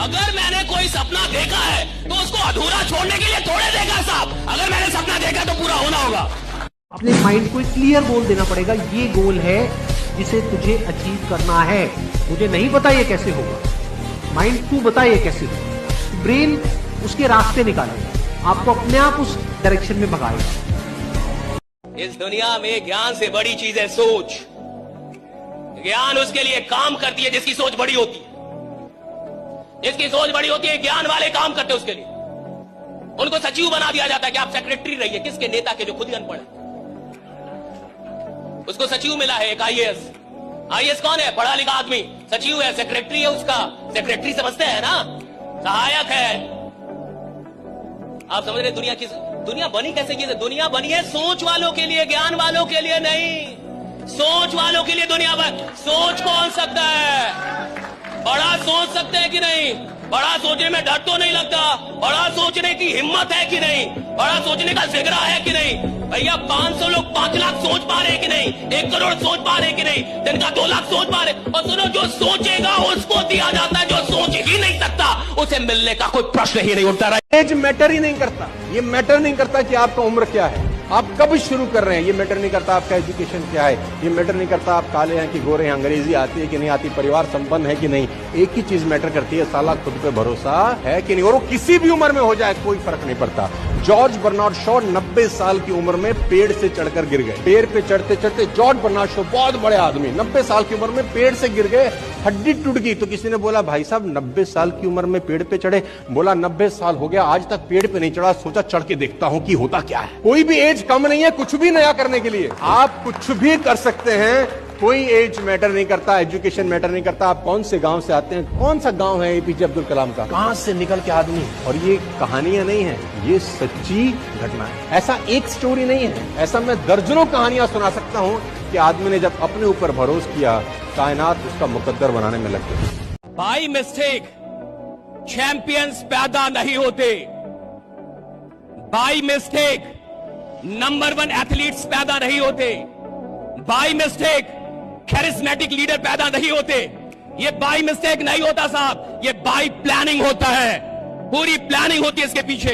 अगर मैंने कोई सपना देखा है तो उसको अधूरा छोड़ने के लिए थोड़े देखा साहब। अगर मैंने सपना देखा तो पूरा होना होगा। अपने माइंड को एक क्लियर गोल देना पड़ेगा, ये गोल है जिसे तुझे अचीव करना है। मुझे नहीं पता ये कैसे होगा, माइंड तू बता ये कैसे होगा। ब्रेन उसके रास्ते निकालेगा, आपको अपने आप उस डायरेक्शन में भगाएगा। इस दुनिया में ज्ञान से बड़ी चीज है सोच। ज्ञान उसके लिए काम करती है जिसकी सोच बड़ी होती है। जिसकी सोच बड़ी होती है, ज्ञान वाले काम करते हैं उसके लिए। उनको सचिव बना दिया जाता है कि आप सेक्रेटरी रहिए। किसके? नेता के, जो खुद ही अनपढ़ है। उसको सचिव मिला है एक आईएएस। आईएएस कौन है? पढ़ा लिखा आदमी। सचिव है, सेक्रेटरी है उसका। सेक्रेटरी समझते हैं ना, सहायक है। आप समझ रहे दुनिया बनी कैसे की? दुनिया बनी है सोच वालों के लिए, ज्ञान वालों के लिए नहीं। सोच वालों के लिए दुनिया बन। सोच कौन सकता है? बड़ा सोच सकते हैं कि नहीं? बड़ा सोचने में डर तो नहीं लगता? बड़ा सोचने की हिम्मत है कि नहीं? बड़ा सोचने का जिगरा है कि नहीं? भैया 500 लोग 5 लाख सोच पा रहे हैं कि नहीं? 1 करोड़ सोच पा रहे हैं कि नहीं? दिन का 2 लाख सोच पा रहे। और सुनो, जो सोचेगा उसको दिया जाता है, जो सोच ही नहीं सकता उसे मिलने का कोई प्रश्न ही नहीं उठता। एज मैटर ही नहीं करता। ये मैटर नहीं करता कि आपका उम्र क्या है, आप कब शुरू कर रहे हैं। ये मैटर नहीं करता आपका एजुकेशन क्या है। ये मैटर नहीं करता आप काले हैं कि गोरे हैं, अंग्रेजी आती है कि नहीं आती, परिवार संपन्न है कि नहीं। एक ही चीज मैटर करती है, साला खुद पे भरोसा है कि नहीं। और वो किसी भी उम्र में हो जाए, कोई फर्क नहीं पड़ता। जॉर्ज बर्नार्ड शॉ 90 साल की उम्र में पेड़ से चढ़कर गिर गए। पेड़ पे चढ़ते चढ़ते जॉर्ज बर्नार्ड शॉ, बहुत बड़े आदमी, 90 साल की उम्र में पेड़ से गिर गए, हड्डी टूट गई। तो किसी ने बोला, भाई साहब 90 साल की उम्र में पेड़ पे चढ़े? बोला 90 साल हो गया, आज तक पेड़ पे नहीं चढ़ा, सोचा चढ़ के देखता हूं कि होता क्या है। कोई भी एज कम नहीं है कुछ भी नया करने के लिए। आप कुछ भी कर सकते हैं, कोई एज मैटर नहीं करता, एजुकेशन मैटर नहीं करता। आप कौन से गांव से आते हैं, कौन सा गांव है एपीजे अब्दुल कलाम का, कहां से निकल के आदमी। और ये कहानियां नहीं है, ये सच्ची घटना है। ऐसा एक स्टोरी नहीं है, ऐसा मैं दर्जनों कहानियां सुना सकता हूं कि आदमी ने जब अपने ऊपर भरोसा किया, कायनात उसका मुकद्दर बनाने में लग गई। बाय मिस्टेक चैंपियंस पैदा नहीं होते। बाय मिस्टेक नंबर 1 एथलीट्स पैदा नहीं होते। बाय मिस्टेक कैरिस्मेटिक लीडर पैदा नहीं होते। ये बाय मिस्टेक नहीं होता साहब, ये बाय प्लानिंग होता है। पूरी प्लानिंग होती है इसके पीछे।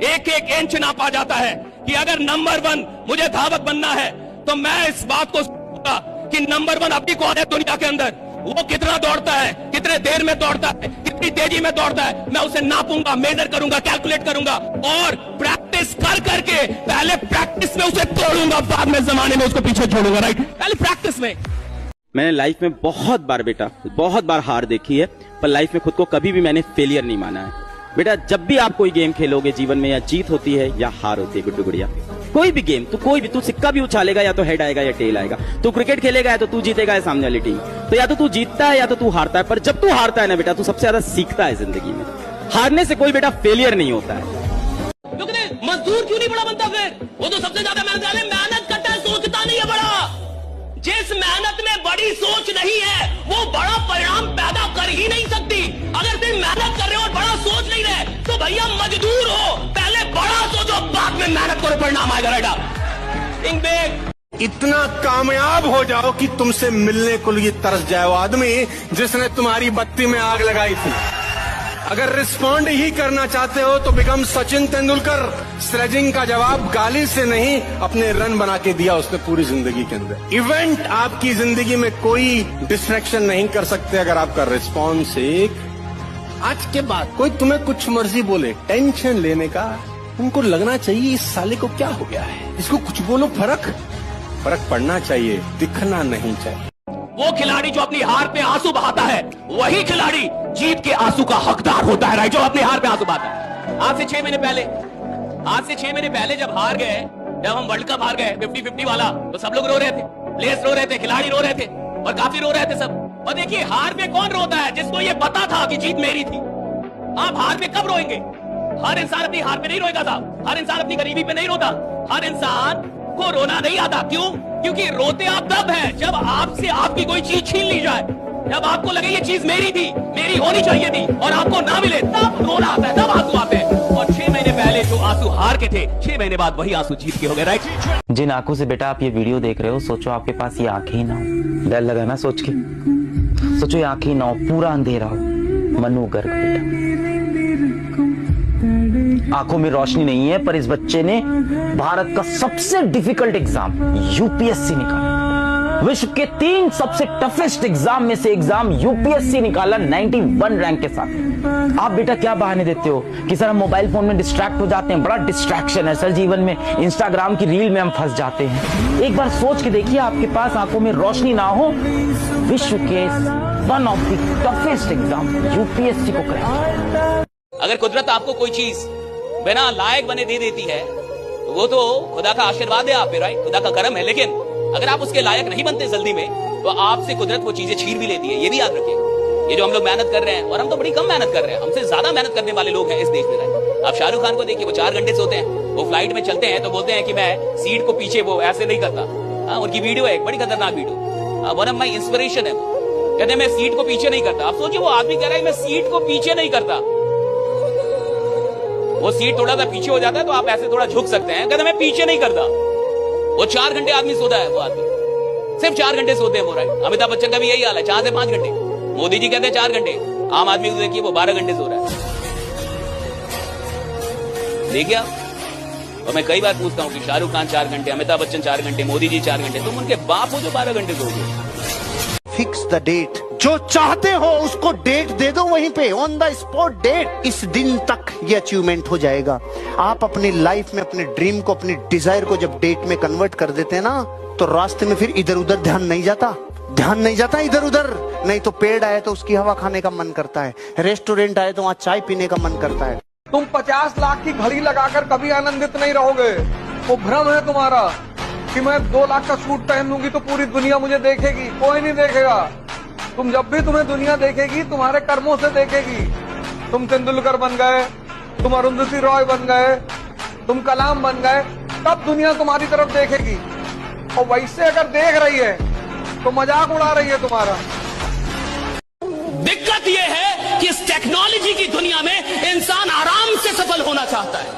एक एक इंच नापा जाता है कि अगर नंबर 1 मुझे धावक बनना है तो मैं इस बात को सोचूंगा कि नंबर 1 अभी कौन है दुनिया के अंदर, वो कितना दौड़ता है, कितने देर में दौड़ता है, कितनी तेजी में दौड़ता है। मैं उसे नापूंगा, मेजर करूंगा, कैलकुलेट करूंगा और प्रैक्टिस कर करके पहले प्रैक्टिस में उसे तोड़ूंगा, बाद में जमाने में उसको पीछे छोड़ूंगा। राइट, पहले प्रैक्टिस में। मैंने लाइफ में बहुत बार बेटा, बहुत बार हार देखी है, पर लाइफ में खुद को कभी भी मैंने फेलियर नहीं माना है। बेटा जब भी आप कोई गेम खेलोगे जीवन में, या जीत होती है या हार होती है गुड्डू गुड़िया, कोई भी गेम, तू सिक्का भी उछालेगा, या तो हेड आएगा या टेल आएगा। तू क्रिकेट खेलेगा, या तो तू जीतेगा या सामने वाली टीम। तो या तो तू जीतता है या तो तू हारता है। पर जब तू हारता है ना बेटा, तू सबसे ज्यादा सीखता है जिंदगी में। हारने से कोई बेटा फेलियर नहीं होता है। मजदूर क्यों नहीं बड़ा बनता? फिर वो तो सबसे ज्यादा मेहनत करता है, सोचता नहीं है बड़ा। जिस मेहनत में बड़ी सोच नहीं है वो बड़ा परिणाम पैदा कर ही नहीं सकती। अगर तुम मेहनत कर रहे हो और बड़ा सोच नहीं रहे तो भैया मजदूर हो। पहले बड़ा सोचो, बाद में मेहनत करो, परिणाम आएगा। बेटा थिंक बिग। इतना कामयाब हो जाओ कि तुमसे मिलने को लिए तरस जाए वो आदमी जिसने तुम्हारी बत्ती में आग लगाई थी। अगर रिस्पॉन्ड ही करना चाहते हो तो बिकम सचिन तेंदुलकर। स्लेजिंग का जवाब गाली से नहीं, अपने रन बना के दिया उसने पूरी जिंदगी के अंदर। इवेंट आपकी जिंदगी में कोई डिस्ट्रैक्शन नहीं कर सकते अगर आपका रिस्पॉन्स एक। आज के बाद कोई तुम्हें कुछ मर्जी बोले, टेंशन लेने का उनको लगना चाहिए इस साले को क्या हो गया है, इसको कुछ बोलो, फर्क पड़ना चाहिए, दिखना नहीं चाहिए। वो खिलाड़ी जो अपनी हार पे आंसू बहाता है, वही खिलाड़ी जीत के आंसू का हकदार होता है। राइट, जो अपनी हार पे आंसू बहाता है। आज से 6 महीने पहले जब हार गए, जब हम वर्ल्ड कप हार गए 50-50 वाला, तो सब लोग रो रहे थे, प्लेयर्स रो रहे थे, खिलाड़ी रो रहे थे और काफी रो रहे थे सब। और देखिए हार में कौन रोता है? जिसको ये पता था कि जीत मेरी थी। आप हार में कब रोएंगे? हर इंसान अपनी हार पे नहीं रोएगा साहब। हर इंसान अपनी गरीबी पे नहीं रोता। हर इंसान को रोना नहीं आता। क्यों? क्योंकि रोते आप तब है जब आपसे आपकी कोई चीज छीन ली जाए, जब आपको लगे ये चीज मेरी थी, मेरी होनी चाहिए थी और आपको ना मिले, तब रोना आता है, तब आंसू आते हैं। और 6 महीने पहले जो आंसू हार के थे, 6 महीने बाद वही आंसू जीत के हो गए। राइट, जिन आंखों से बेटा आप ये वीडियो देख रहे हो, सोचो आपके पास ये आंखें ही ना हो। डर लगा ना सोच के? सोचो ये आंखें ना हो, पूरा अंधेरा हो, मनु गर्ग बेटा। आंखों में रोशनी नहीं है, पर इस बच्चे ने भारत का सबसे डिफिकल्ट एग्जाम यूपीएससी निकाला। विश्व के 3 सबसे टफेस्ट एग्जाम में से एग्जाम यूपीएससी निकाला 91 रैंक के साथ। आप बेटा क्या बहाने देते हो कि सर हम मोबाइल फोन में डिस्ट्रैक्ट हो जाते हैं, बड़ा डिस्ट्रैक्शन है सर जीवन में, इंस्टाग्राम की रील में हम फंस जाते हैं। एक बार सोच के देखिए, आपके पास आंखों में रोशनी ना हो, विश्व के one of the toughest exam UPSC को क्रैक। अगर कुदरत आपको कोई चीज बिना लायक बने दे देती है तो वो तो खुदा का आशीर्वाद है आप पे, राइट, खुदा का करम है। लेकिन अगर आप उसके लायक नहीं बनते जल्दी में तो आपसे कुदरत वो चीजें छीन भी लेती है। ये भी याद रखिए। ये जो हम लोग मेहनत कर रहे हैं, और हम तो बड़ी कम मेहनत कर रहे हैं, हमसे ज्यादा मेहनत करने वाले लोग हैं इस देश में, राइट। आप शाहरुख खान को देखिए, वो 4 घंटे सोते हैं, वो फ्लाइट में चलते हैं तो बोलते हैं कि मैं सीट को पीछे वो ऐसे नहीं करता। उनकी वीडियो है, एक बड़ी खतरनाक video, one of my inspiration है। कहते मैं सीट को पीछे नहीं करता। आप सोचिए, वो आदमी कह रहा है मैं सीट को पीछे नहीं करता। वो सीट थोड़ा सा पीछे हो जाता है तो आप ऐसे थोड़ा झुक सकते हैं, कहते मैं पीछे नहीं करता। वो 4 घंटे आदमी सोता है, वो आदमी सिर्फ 4 घंटे सोते हैं वो, राइट। अमिताभ बच्चन का भी यही हाल है, 4 से 5 घंटे। मोदी जी कहते हैं 4 घंटे, आम आदमी को देखिए वो 12 घंटे सो रहा है। देखिए आप, और मैं कई बार पूछता हूँ कि शाहरुख खान 4 घंटे, अमिताभ बच्चन 4 घंटे, मोदी जी 4 घंटे, तुम उनके बाप हो जो 12 घंटे सोओगे। फिक्स द डेट, जो चाहते हो उसको डेट दे दो, वहीं पे ऑन द स्पॉट डेट। इस दिन तक ये अचीवमेंट हो जाएगा। आप अपनी लाइफ में अपने ड्रीम को, अपनी डिजायर को जब डेट में कन्वर्ट कर देते हैं ना, तो रास्ते में फिर इधर उधर ध्यान नहीं जाता इधर उधर। नहीं तो पेड़ आए तो उसकी हवा खाने का मन करता है, रेस्टोरेंट आए तो वहाँ चाय पीने का मन करता है। तुम 50 लाख की घड़ी लगाकर कभी आनंदित नहीं रहोगे। वो भ्रम है तुम्हारा कि मैं 2 लाख का सूट पहन लूंगी तो पूरी दुनिया मुझे देखेगी। कोई नहीं देखेगा। तुम जब भी तुम्हें दुनिया देखेगी, तुम्हारे कर्मों से देखेगी। तुम तेंदुलकर बन गए, तुम अरुंधति रॉय बन गए, तुम कलाम बन गए, तब दुनिया तुम्हारी तरफ देखेगी। और वैसे अगर देख रही है तो मजाक उड़ा रही है तुम्हारा। दिक्कत यह है कि इस टेक्नोलॉजी की दुनिया में इंसान आराम से सफल होना चाहता है।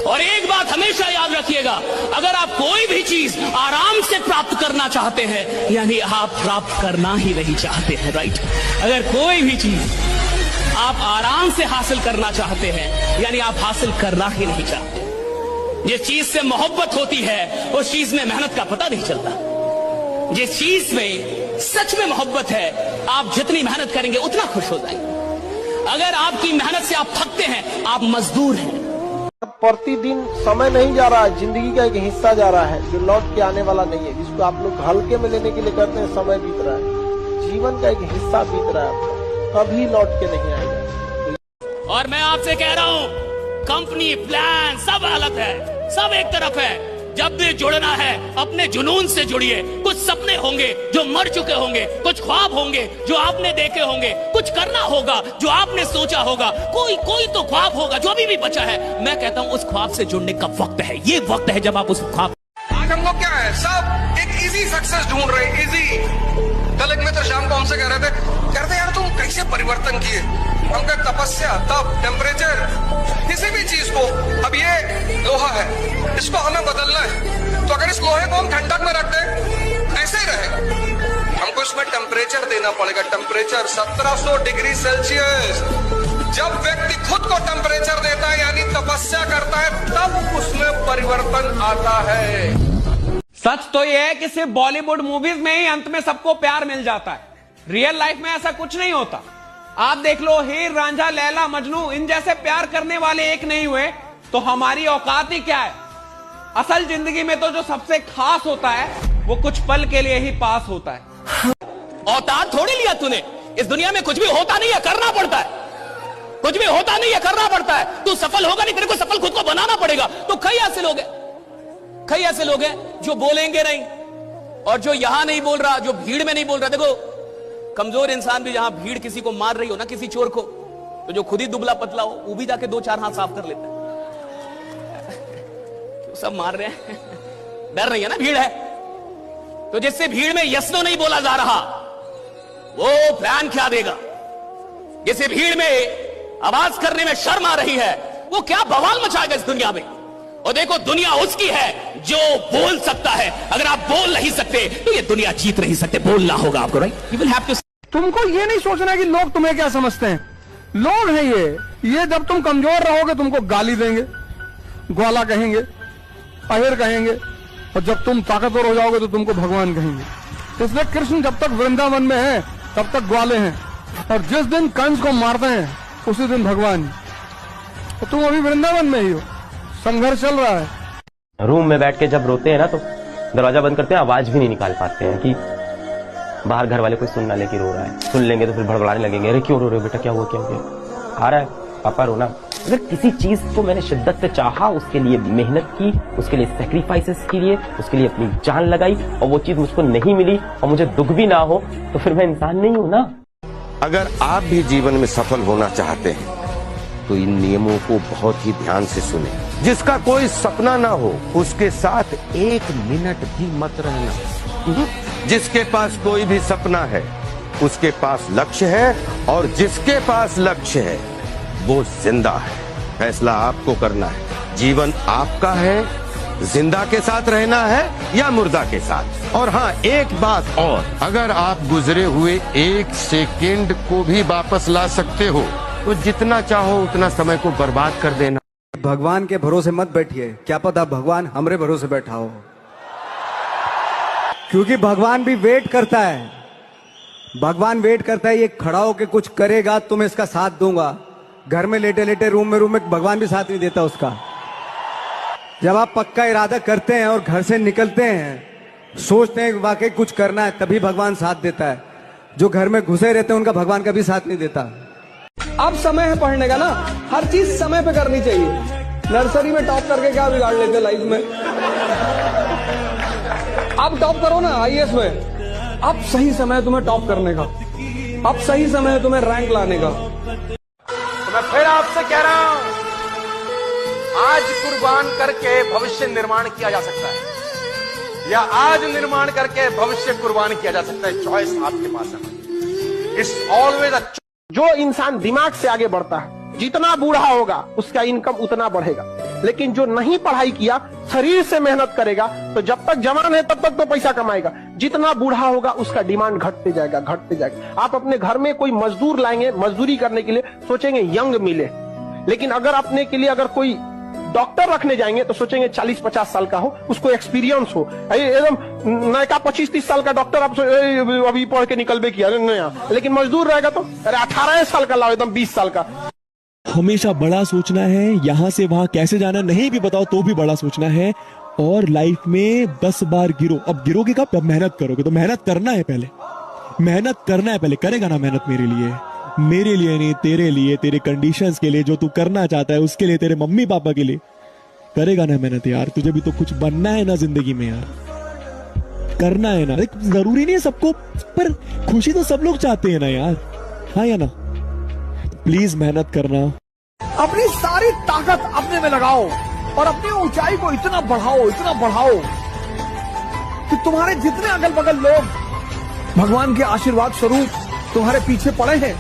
और एक बात हमेशा याद रखिएगा, अगर आप कोई भी चीज आराम से प्राप्त करना चाहते हैं, यानी आप प्राप्त करना ही नहीं चाहते हैं, राइट। अगर कोई भी चीज आप आराम से हासिल करना चाहते हैं, यानी आप हासिल करना ही नहीं चाहते। जिस चीज से मोहब्बत होती है उस चीज में मेहनत का पता नहीं चलता। जिस चीज में सच में मोहब्बत है, आप जितनी मेहनत करेंगे उतना खुश हो जाएंगे। अगर आपकी मेहनत से आप थकते हैं, आप मजदूर हैं। प्रतिदिन समय नहीं जा रहा है, जिंदगी का एक हिस्सा जा रहा है जो लौट के आने वाला नहीं है, जिसको आप लोग हल्के में लेने के लिए करते हैं। समय बीत रहा है, जीवन का एक हिस्सा बीत रहा है, कभी लौट के नहीं आएगा। और मैं आपसे कह रहा हूं, कंपनी प्लान सब अलग है, सब एक तरफ है। जब भी जुड़ना है अपने जुनून से जुड़िए। कुछ सपने होंगे जो मर चुके होंगे, कुछ ख्वाब होंगे जो आपने देखे होंगे, कुछ करना होगा जो आपने सोचा होगा, कोई तो ख्वाब होगा जो अभी भी बचा है। मैं कहता हूं उस ख्वाब से जुड़ने का वक्त है। ये वक्त है जब आप उस ख्वाब। आज हम लोग क्या है, सब एक इजी सक्सेस ढूंढ रहे हैं, इजी। कल एक मित्र शाम को हमसे कह रहे थे यार तुम कैसे परिवर्तन किए। हम कह तपस्या, तप, टेम्परेचर, किसी भी चीज को। अब ये लोहा है, इसको हमें बदलना है, तो अगर इस लोहे को हम ठंडक में रख दें ऐसे ही रहेगा। हमको इसमें टेम्परेचर देना पड़ेगा। Temperature 1700 degree Celsius. जब व्यक्ति खुद को टेम्परेचर देता है यानी तपस्या करता है, तब उसमें परिवर्तन आता है। सच तो यह है कि सिर्फ बॉलीवुड मूवीज में ही अंत में सबको प्यार मिल जाता है। रियल लाइफ में ऐसा कुछ नहीं होता। आप देख लो, हीर रांझा, लैला मजनू, इन जैसे प्यार करने वाले एक नहीं हुए तो हमारी औकात ही क्या है। असल जिंदगी में तो जो सबसे खास होता है वो कुछ पल के लिए ही पास होता है। औतार थोड़ी लिया तूने। इस दुनिया में कुछ भी होता नहीं है, करना पड़ता है। कुछ भी होता नहीं है, करना पड़ता है। तू सफल होगा नहीं, तेरे को सफल खुद को बनाना पड़ेगा। तो कई ऐसे लोग हैं जो बोलेंगे नहीं, और जो यहां नहीं बोल रहा, जो भीड़ में नहीं बोल रहा। देखो, कमजोर इंसान भी जहां भीड़ किसी को मार रही हो ना, किसी चोर को, तो जो खुद ही दुबला पतला हो वो भी जाके 2-4 हाथ साफ कर लेता है। तो सब मार रहे हैं, डर रही है ना, भीड़ है। तो जिससे भीड़ में यस नो नहीं बोला जा रहा, वो प्लान क्या देगा। जिसे भीड़ में आवाज करने में शर्म आ रही है, वो क्या बवाल मचाएगा इस दुनिया में। और देखो, दुनिया उसकी है जो बोल सकता है। अगर आप बोल नहीं सकते तो ये दुनिया जीत नहीं सकते। बोलना होगा आपको, right. You will have to तुमको ये नहीं सोचना कि लोग तुम्हें क्या समझते हैं। लोग हैं ये जब तुम कमजोर रहोगे तुमको गाली देंगे, ग्वाला कहेंगे, अहिर कहेंगे, और जब तुम ताकतवर हो जाओगे तो तुमको भगवान कहेंगे। इसलिए कृष्ण जब तक वृंदावन में है तब तक ग्वाले हैं, और जिस दिन कंस को मारते हैं उसी दिन भगवान। तो तुम अभी वृंदावन में ही हो, संघर्ष चल रहा है। रूम में बैठ के जब रोते हैं ना तो दरवाजा बंद करते हैं, आवाज भी नहीं निकाल पाते हैं कि बाहर घर वाले कोई सुन ना ले कि रो रहा है। सुन लेंगे तो फिर भड़बड़ाने लगेंगे, अरे क्यों रो रहे हो बेटा, क्या हुआ क्या हुआ, आ रहा है पापा रोना। अगर किसी चीज को मैंने शिद्दत से चाहा, उसके लिए मेहनत की, उसके लिए सैक्रिफाइसेस किए, उसके लिए अपनी जान लगाई, और वो चीज मुझको नहीं मिली और मुझे दुख भी ना हो, तो फिर मैं इंसान नहीं हूं ना। अगर आप भी जीवन में सफल होना चाहते हैं तो इन नियमों को बहुत ही ध्यान से सुने। जिसका कोई सपना ना हो उसके साथ 1 मिनट भी मत रहना। जिसके पास कोई भी सपना है उसके पास लक्ष्य है, और जिसके पास लक्ष्य है वो जिंदा है। फैसला आपको करना है, जीवन आपका है, जिंदा के साथ रहना है या मुर्दा के साथ। और हाँ, एक बात और, अगर आप गुजरे हुए 1 सेकेंड को भी वापस ला सकते हो तो जितना चाहो उतना समय को बर्बाद कर देना। भगवान के भरोसे मत बैठिए, क्या पता भगवान हमरे भरोसे बैठा हो, क्योंकि भगवान भी वेट करता है। भगवान वेट करता है, ये खड़ा होके कुछ करेगा तो मैं इसका साथ दूंगा। घर में लेटे लेटे रूम में भगवान भी साथ नहीं देता उसका। जब आप पक्का इरादा करते हैं और घर से निकलते हैं, सोचते हैं वाकई कुछ करना है, तभी भगवान साथ देता है। जो घर में घुसे रहते हैं उनका भगवान कभी साथ नहीं देता। अब समय है पढ़ने का ना, हर चीज समय पे करनी चाहिए। नर्सरी में टॉप करके क्या बिगाड़ लेते लाइफ में, अब टॉप करो ना आईएएस में। अब सही समय है तुम्हें टॉप करने का, अब सही समय है तुम्हें रैंक लाने का। तो मैं फिर आपसे कह रहा हूं, आज कुर्बान करके भविष्य निर्माण किया जा सकता है, या आज निर्माण करके भविष्य कुर्बान किया जा सकता है। चॉइस आपके पास है। It's always a. जो इंसान दिमाग से आगे बढ़ता है, जितना बूढ़ा होगा उसका इनकम उतना बढ़ेगा। लेकिन जो नहीं पढ़ाई किया, शरीर से मेहनत करेगा, तो जब तक जवान है तब तक तो पैसा कमाएगा। जितना बूढ़ा होगा उसका डिमांड घटते जाएगा, घटते जाएगा। आप अपने घर में कोई मजदूर लाएंगे, मजदूरी करने के लिए सोचेंगे यंग मिले, लेकिन अगर अपने के लिए अगर कोई डॉक्टर रखने जाएंगे तो सोचेंगे 40-50 साल का हो, उसको एक्सपीरियंस हो। एकदम नया 25-30 साल का डॉक्टर आप अभी पढ़ के निकल किया नया, लेकिन मजदूर रहेगा तो अरे 18 साल का लाओ, एकदम 20 साल का। हमेशा बड़ा सोचना है, यहाँ से वहां कैसे जाना नहीं भी बताओ तो भी बड़ा सोचना है। और लाइफ में 10 बार गिरो। अब गिरोगे कब? अब मेहनत करोगे तो मेहनत करना है, पहले मेहनत करना है। पहले करेगा ना मेहनत मेरे लिए, मेरे लिए नहीं, तेरे लिए, तेरे कंडीशंस के लिए, जो तू करना चाहता है उसके लिए, तेरे मम्मी पापा के लिए करेगा ना मेहनत यार। तुझे भी तो कुछ बनना है ना जिंदगी में यार, करना है ना। जरूरी नहीं है सबको, पर खुशी तो सब लोग चाहते हैं ना यार, हाँ या ना। प्लीज मेहनत करना, अपनी सारी ताकत अपने में लगाओ और अपनी ऊंचाई को इतना बढ़ाओ कि तुम्हारे जितने अगल बगल लोग भगवान के आशीर्वाद स्वरूप तुम्हारे पीछे पड़े हैं,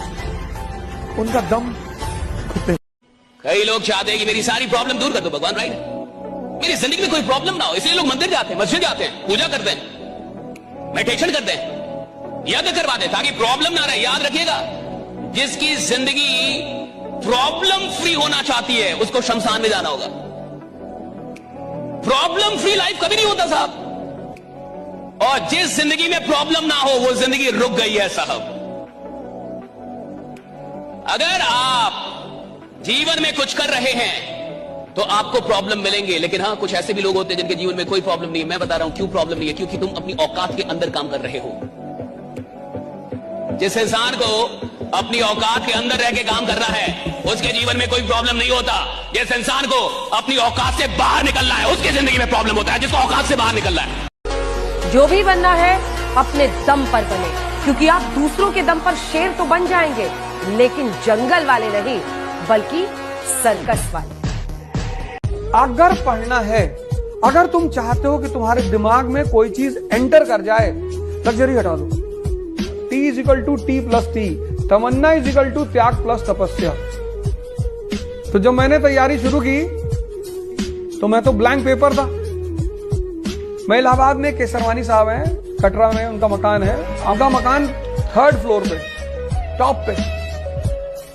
उनका दम घुटे। कई लोग चाहते हैं कि मेरी सारी प्रॉब्लम दूर कर दो भगवान, राइट? मेरी जिंदगी में कोई प्रॉब्लम ना हो, इसलिए लोग मंदिर जाते हैं, मस्जिद जाते हैं, पूजा करते हैं, मेडिटेशन करते हैं, यज्ञ करवाते हैं ताकि प्रॉब्लम ना रहे। याद रखिएगा, जिसकी जिंदगी प्रॉब्लम फ्री होना चाहती है उसको शमशान में जाना होगा। प्रॉब्लम फ्री लाइफ कभी नहीं होता साहब, और जिस जिंदगी में प्रॉब्लम ना हो वो जिंदगी रुक गई है साहब। अगर आप जीवन में कुछ कर रहे हैं तो आपको प्रॉब्लम मिलेंगे, लेकिन हाँ, कुछ ऐसे भी लोग होते हैं जिनके जीवन में कोई प्रॉब्लम नहीं है। मैं बता रहा हूं क्यों प्रॉब्लम नहीं है, क्योंकि तुम अपनी औकात के अंदर काम कर रहे हो। जिस इंसान को अपनी औकात के अंदर रह के काम करना है उसके जीवन में कोई प्रॉब्लम नहीं होता। जिस इंसान को अपनी औकात से बाहर निकलना है उसकी जिंदगी में प्रॉब्लम होता है, जिसको औकात से बाहर निकलना है। जो भी बनना है अपने दम पर बने, क्योंकि आप दूसरों के दम पर शेर तो बन जाएंगे, लेकिन जंगल वाले नहीं, बल्कि सर्कस वाले। अगर पढ़ना है, अगर तुम चाहते हो कि तुम्हारे दिमाग में कोई चीज एंटर कर जाए, लग्जरी हटा दो। T=T+T, तमन्ना = त्याग प्लस तपस्या। तो जब मैंने तैयारी शुरू की तो मैं तो ब्लैंक पेपर था। मैं इलाहाबाद में, केसरवानी साहब हैं, कटरा में उनका मकान है। उनका मकान 3rd फ्लोर पे, टॉप पे।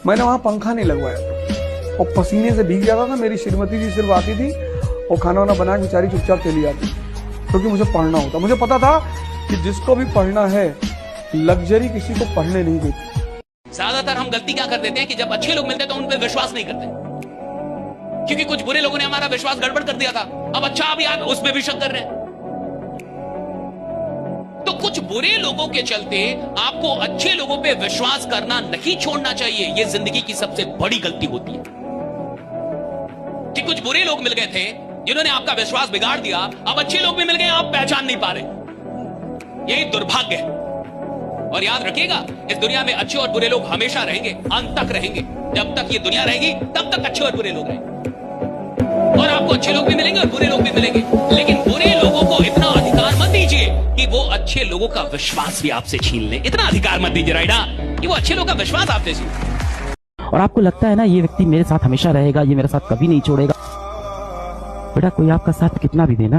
मैंने वहां पंखा नहीं लगवाया और पसीने से भीग जाता था। मेरी श्रीमती जी सिर्फ आती थी और खाना वाना बना के बेचारी चुपचाप चली जाती, क्योंकि मुझे पढ़ना होता। मुझे पता था कि जिसको भी पढ़ना है, लग्जरी किसी को पढ़ने नहीं देती। ज्यादातर हम गलती क्या कर देते हैं कि जब अच्छे लोग मिलते हैं तो उन पर विश्वास नहीं करते, क्योंकि कुछ बुरे लोगों ने हमारा विश्वास गड़बड़ कर दिया था। अब अच्छा भी आप उसमें भी शक कर रहे हैं। तो कुछ बुरे लोगों के चलते आपको अच्छे लोगों पे विश्वास करना नहीं छोड़ना चाहिए। यह जिंदगी की सबसे बड़ी गलती होती है कि कुछ बुरे लोग मिल गए थे जिन्होंने आपका विश्वास बिगाड़ दिया। अब अच्छे लोग भी मिल गए, आप पहचान नहीं पा रहे। यही दुर्भाग्य है। और याद रखिएगा, इस दुनिया में अच्छे और बुरे लोग हमेशा रहेंगे, अंत तक रहेंगे। जब तक ये दुनिया रहेगी तब तक अच्छे और बुरे लोग रहेंगे, और आपको अच्छे लोग भी मिलेंगे और बुरे लोग भी मिलेंगे। लेकिन बुरे लोगों को इतना अधिकार मत दीजिए कि वो अच्छे लोगों का विश्वास भी आपसे छीन ले। इतना अधिकार मत दीजिए राइडा कि वो अच्छे लोगों का विश्वास आपसे छीन। और आपको लगता है ना ये व्यक्ति मेरे साथ हमेशा रहेगा, ये मेरे साथ कभी नहीं छोड़ेगा। बेटा, कोई आपका साथ कितना भी देना,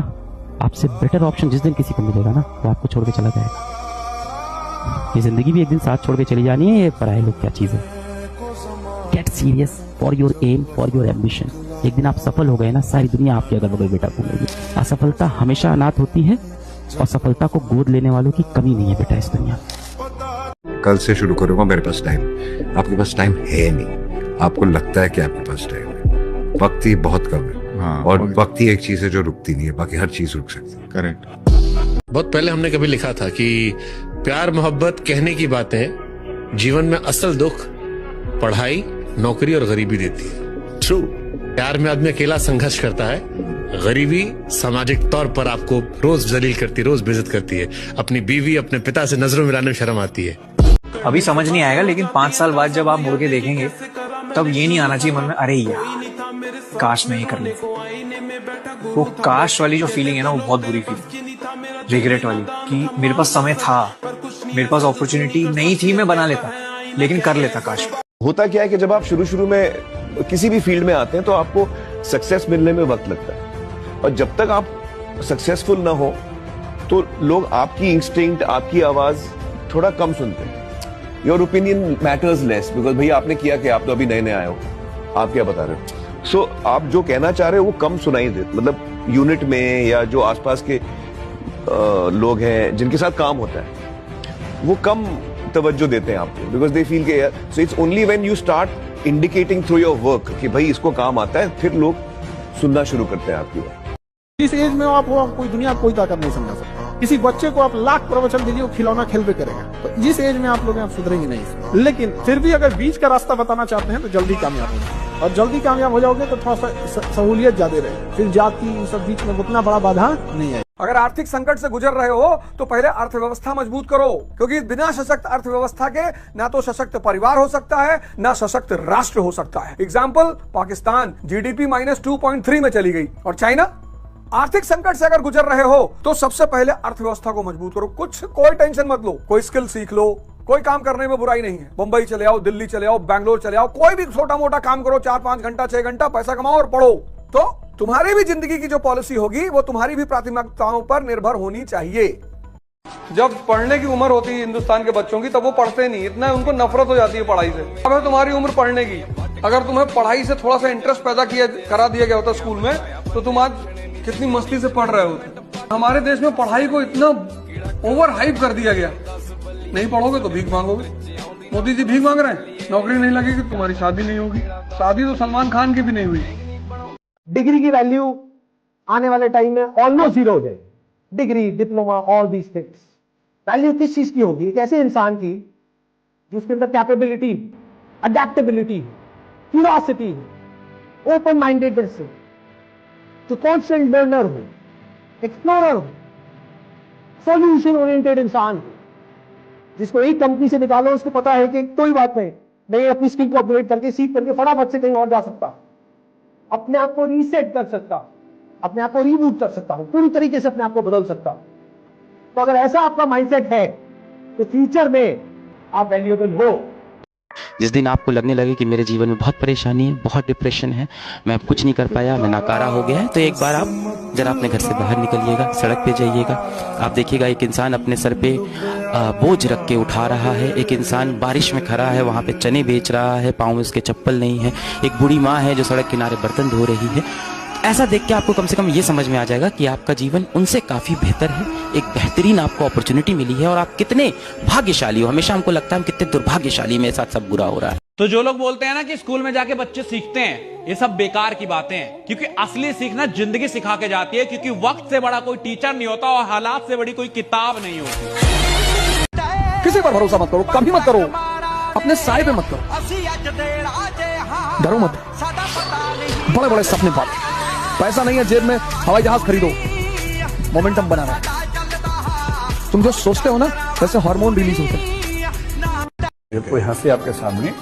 आपसे बेटर ऑप्शन जिस दिन किसी को मिलेगा ना, वो आपको छोड़ के चला जाएगा। ये जिंदगी भी एक दिन साथ छोड़ के चली जानी है। ये पराये लोग क्या चीज है। Get serious for your aim, for your ambition. एक दिन आप सफल हो गए ना, सारी दुनिया आपके अगल बगल बेटा घूमेगी। असफलता हमेशा अनाथ होती है और सफलता को गोद लेने वालों की कमी नहीं है बेटा इस दुनिया। कल से शुरू करूंगा, मेरे पास टाइम। आपके पास टाइम है नहीं, आपको लगता है कि आपके पास टाइम है। वक्त ही बहुत कम है। हाँ, और वक्त ही एक चीज है जो रुकती नहीं है, बाकी हर चीज रुक सकती है। करेक्ट। बहुत पहले हमने कभी लिखा था कि प्यार मोहब्बत कहने की बातें, जीवन में असल दुख पढ़ाई, नौकरी और गरीबी देती है। ट्रू। प्यार में आदमी अकेला संघर्ष करता है, गरीबी सामाजिक तौर पर आपको रोज जलील करती है, रोज बेइज्जत करती है। अपनी बीवी, अपने पिता से नजरों मिलाने में शर्म आती है। अभी समझ नहीं आएगा, लेकिन 5 साल बाद जब आप मुड़ के देखेंगे तब ये नहीं आना चाहिए मन में, अरे यार काश मैं ये कर ले। वो काश वाली जो फीलिंग है ना, वो बहुत बुरी फीलिंग, रिग्रेट वाली, कि मेरे पास समय था, मेरे पास अपॉर्चुनिटी नहीं थी, मैं बना लेता, लेकिन कर लेता काश। होता क्या है कि जब आप शुरू में किसी भी फील्ड में आते हैं तो आपको सक्सेस मिलने में वक्त लगता है, और जब तक आप सक्सेसफुल ना हो तो लोग आपकी इंस्टिंक्ट, आपकी आवाज थोड़ा कम सुनते हैं। Your opinion matters less, because भैया आपने किया कि आप तो अभी नए नए आए हो, आप क्या बता रहे हो। सो आप जो कहना चाह रहे हो वो कम सुनाई दे, मतलब यूनिट में या जो आसपास के लोग हैं जिनके साथ काम होता है वो कम तवज्जो देते हैं आपको, बिकॉज दे फील के so it's only when you start indicating through your work कि भाई इसको काम आता है, फिर लोग सुनना शुरू करते हैं आपकी बात। इस एज में आप कोई दुनिया कोई ताकत नहीं समझा सकता। किसी बच्चे को आप लाख प्रवचन दीजिए, वो खिलौना खेल पे करेगा। तो जिस एज में आप लोग आप सुधरेंगे नहीं, लेकिन फिर भी अगर बीच का रास्ता बताना चाहते हैं तो जल्दी कामयाब हो जाए, और जल्दी कामयाब हो जाओगे तो थोड़ा सा सहूलियत ज्यादा रहे, फिर जाति सब बीच में उतना बड़ा बाधा नहीं है। अगर आर्थिक संकट से गुजर रहे हो तो पहले अर्थव्यवस्था मजबूत करो, क्योंकि बिना सशक्त अर्थव्यवस्था के ना तो सशक्त परिवार हो सकता है, ना सशक्त राष्ट्र हो सकता है। एग्जाम्पल, पाकिस्तान जीडीपी -2.3 में चली गई, और चाइना। आर्थिक संकट से अगर गुजर रहे हो तो सबसे पहले अर्थव्यवस्था को मजबूत करो। कोई टेंशन मत लो, कोई स्किल सीख लो, कोई काम करने में बुराई नहीं है। मुंबई चले आओ, दिल्ली चले आओ, बैंगलोर चले आओ, कोई भी छोटा मोटा काम करो, 4-5 घंटा 6 घंटा पैसा कमाओ और पढ़ो। तो तुम्हारी भी जिंदगी की जो पॉलिसी होगी वो तुम्हारी भी प्राथमिकताओं पर निर्भर होनी चाहिए। जब पढ़ने की उम्र होती है हिंदुस्तान के बच्चों की, तब वो पढ़ते नहीं, इतना उनको नफरत हो जाती है पढ़ाई से। अब है तुम्हारी उम्र पढ़ने की, अगर तुम्हें पढ़ाई से थोड़ा सा इंटरेस्ट पैदा करा दिया गया होता स्कूल में, तो तुम आज कितनी मस्ती से पढ़ रहे होते। हमारे देश में पढ़ाई को इतना ओवर हाइप कर दिया गया, नहीं पढ़ोगे तो भीख मांगोगे। मोदी जी भीख मांग रहे हैं, नौकरी नहीं लगेगी तुम्हारी शादी नहीं होगी। शादी तो सलमान खान की भी नहीं हुई। डिग्री की वैल्यू आने वाले टाइम में ऑलमोस्ट जीरो हो जाएगी। Degree, diploma, all these things value किस चीज की होगी? एक ऐसे इंसान की जिसके अंदर capability, adaptability, curiosity, open mindedness हो, जो कॉन्स्टेंट लर्नर हो, एक्सप्लोरर हो, सॉल्यूशन ओरिएंटेड इंसान हो, जिसको एक कंपनी से निकालो उसको पता है कि कोई बात नहीं, मैं अपनी स्किल को अपग्रेड करके सीख करके फटाफट से कहीं और जा सकता, अपने आप को रीसेट कर सकता, अपने आप को रीबूट कर सकता हूं, पूरी तरीके से अपने आप को बदल सकता। तो अगर ऐसा आपका माइंडसेट है तो फ्यूचर में आप वैल्यूएबल हो। जिस दिन आपको लगने लगे कि मेरे जीवन में बहुत परेशानी है, बहुत डिप्रेशन है, मैं अब कुछ नहीं कर पाया, मैं नाकारा हो गया है, तो एक बार आप जरा अपने घर से बाहर निकलिएगा, सड़क पे जाइएगा। आप देखिएगा एक इंसान अपने सर पे बोझ रख के उठा रहा है, एक इंसान बारिश में खड़ा है, वहाँ पे चने बेच रहा है, पाँव में उसके चप्पल नहीं है, एक बूढ़ी माँ है जो सड़क किनारे बर्तन धो रही है। ऐसा देख के आपको कम से कम ये समझ में आ जाएगा कि आपका जीवन उनसे काफी बेहतर है, एक बेहतरीन आपको अपॉर्चुनिटी मिली है और आप कितने भाग्यशाली हो। हमेशा हमको लगता है हम कितने दुर्भाग्यशाली, मेरे साथ सब बुरा हो रहा है। तो जो लोग बोलते हैं ना कि स्कूल में जाके बच्चे सीखते हैं, ये सब बेकार की बातें हैं, क्योंकि असली सीखना जिंदगी सिखा के जाती है, क्योंकि वक्त से बड़ा कोई टीचर नहीं होता और हालात से बड़ी कोई किताब नहीं होती। किसी पर भरोसा मत करो, कभी मत करो, अपने साए पे मत करो, डरो मत, बड़े बड़े सपने पालो। पैसा नहीं है जेब में, हवाई जहाज खरीदो, मोमेंटम बनाना है। तुम जो सोचते हो ना वैसे हार्मोन रिलीज होते हैं। जब कोई हंसे आपके सामने,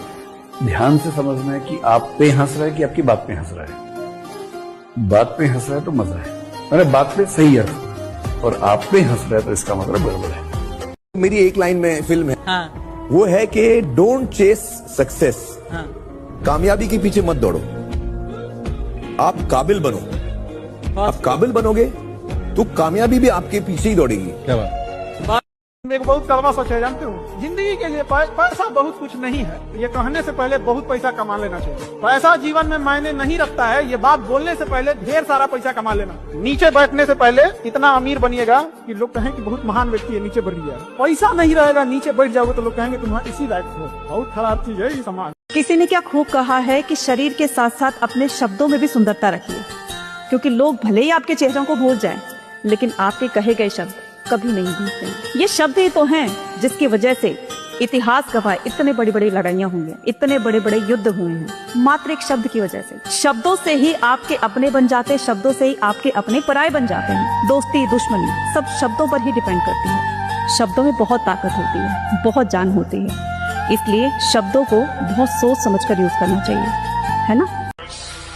ध्यान से समझना है कि आप पे हंस रहा है कि आपकी बात पे हंस रहा है। बात पे हंस रहा है तो मजा है, मैंने बात पे सही अर्थ, और आप पे हंस रहा है तो इसका मतलब गड़बड़ है। मेरी एक लाइन में फिल्म है, हाँ। वो है कि डोंट चेस सक्सेस, हाँ। कामयाबी के पीछे मत दौड़ो, आप काबिल बनो। आप काबिल बनोगे तो कामयाबी भी आपके पीछे ही दौड़ेगी। क्या बात? एक बहुत कड़वा सच है, जानते हो, जिंदगी के लिए पैसा बहुत कुछ नहीं है। ये कहने से पहले बहुत पैसा कमा लेना चाहिए। पैसा जीवन में मायने नहीं रखता है, ये बात बोलने से पहले ढेर सारा पैसा कमा लेना। नीचे बैठने से पहले इतना अमीर बनिएगा कि लोग कहें कि बहुत महान व्यक्ति है, नीचे बैठ गया। पैसा नहीं रहेगा, नीचे बैठ जाओगे तो लोग कहेंगे तुम इसी लायक हो। बहुत खराब चीज है ये समाज। किसी ने क्या खूब कहा है कि शरीर के साथ साथ अपने शब्दों में भी सुंदरता रखिए, क्योंकि लोग भले ही आपके चेहरों को भूल जाएं, लेकिन आपके कहे गए शब्द कभी नहीं भूलते। ये शब्द ही तो हैं जिसकी वजह से इतिहास गवाह इतने बड़ी बड़ी लड़ाइयाँ हुई हैं, इतने बड़े बड़े युद्ध हुए हैं, मात्र एक शब्द की वजह से। शब्दों से ही आपके अपने बन जाते हैं, शब्दों से ही आपके अपने पराये बन जाते हैं। दोस्ती दुश्मनी सब शब्दों पर ही डिपेंड करती है। शब्दों में बहुत ताकत होती है, बहुत जान होती है, इसलिए शब्दों को बहुत सोच समझकर यूज करना चाहिए, है ना।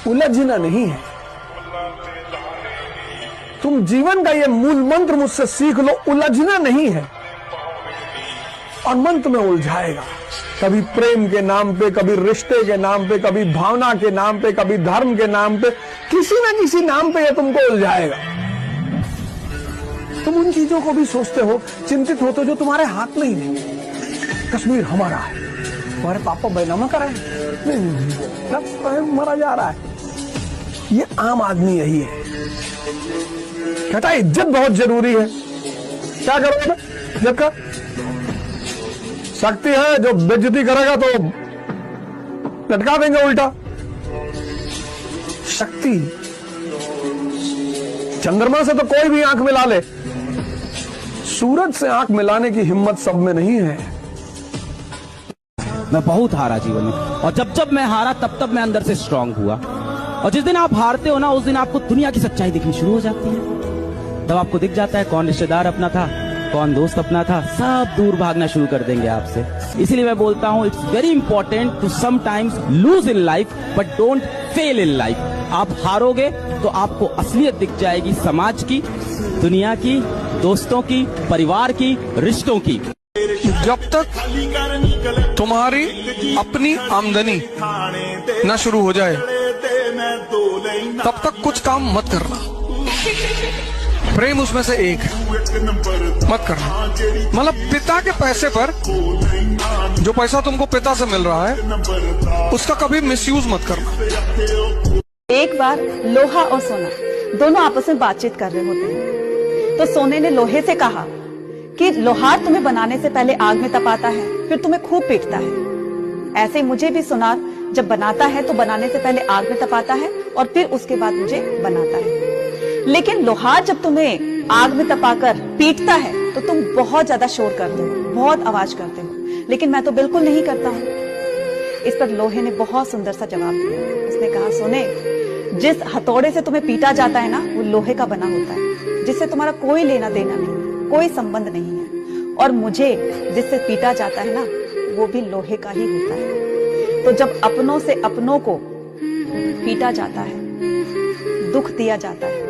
उलझना नहीं है, तुम जीवन का ये मूल मंत्र मुझसे सीख लो, उलझना नहीं है। और मंत्र में उलझाएगा, कभी प्रेम के नाम पे, कभी रिश्ते के नाम पे, कभी भावना के नाम पे, कभी धर्म के नाम पे, किसी ना किसी नाम पे ये तुमको उलझाएगा। तुम उन चीजों को भी सोचते हो, चिंतित होते हो जो तुम्हारे हाथ में ही नहीं। कश्मीर हमारा है, तुम्हारे पापा बैनामा कर रहे हैं, मरा जा रहा है। ये आम आदमी यही है, कहता है इज्जत बहुत जरूरी है। क्या करोगे इज्जत का? शक्ति है, जो बेइज्जती करेगा तो लटका देंगे उल्टा। शक्ति, चंद्रमा से तो कोई भी आंख मिला ले, सूरज से आंख मिलाने की हिम्मत सब में नहीं है। मैं बहुत हारा जीवन में, और जब जब मैं हारा तब तब मैं अंदर से स्ट्रांग हुआ। और जिस दिन आप हारते हो ना, उस दिन आपको दुनिया की सच्चाई दिखनी शुरू हो जाती है। तब आपको दिख जाता है कौन रिश्तेदार अपना था, कौन दोस्त अपना था, सब दूर भागना शुरू कर देंगे आपसे। इसीलिए मैं बोलता हूँ, it's very important to sometimes lose in life but don't fail in life. आप हारोगे तो आपको असलियत दिख जाएगी, समाज की, दुनिया की, दोस्तों की, परिवार की, रिश्तों की। जब तक तुम्हारी अपनी आमदनी न शुरू हो जाए तब तक कुछ काम मत करना। प्रेम उसमें से एक है, मत करना। मतलब पिता के पैसे पर, जो पैसा तुमको पिता से मिल रहा है, उसका कभी मिसयूज मत करना। एक बार लोहा और सोना दोनों आपस में बातचीत कर रहे होते हैं, तो सोने ने लोहे से कहा कि लोहार तुम्हें बनाने से पहले आग में तपाता है, फिर तुम्हें खूब पीटता है। ऐसे मुझे भी सुनार जब बनाता है तो बनाने से पहले आग में तपाता है और फिर उसके बाद मुझे बनाता है। लेकिन लोहार जब तुम्हें आग में तपाकर पीटता है तो तुम बहुत ज्यादा शोर करते हो, बहुत आवाज करते हो, लेकिन मैं तो बिल्कुल नहीं करता हूँ। इस पर लोहे ने बहुत सुंदर सा जवाब दिया। उसने कहा, सोने, जिस हथौड़े से तुम्हें पीटा जाता है ना, वो लोहे का बना होता है, जिससे तुम्हारा कोई लेना देना नहीं है, कोई संबंध नहीं है। और मुझे जिससे पीटा जाता है ना, वो भी लोहे का ही होता है। तो जब अपनों से अपनों को पीटा जाता है, दुख दिया जाता है,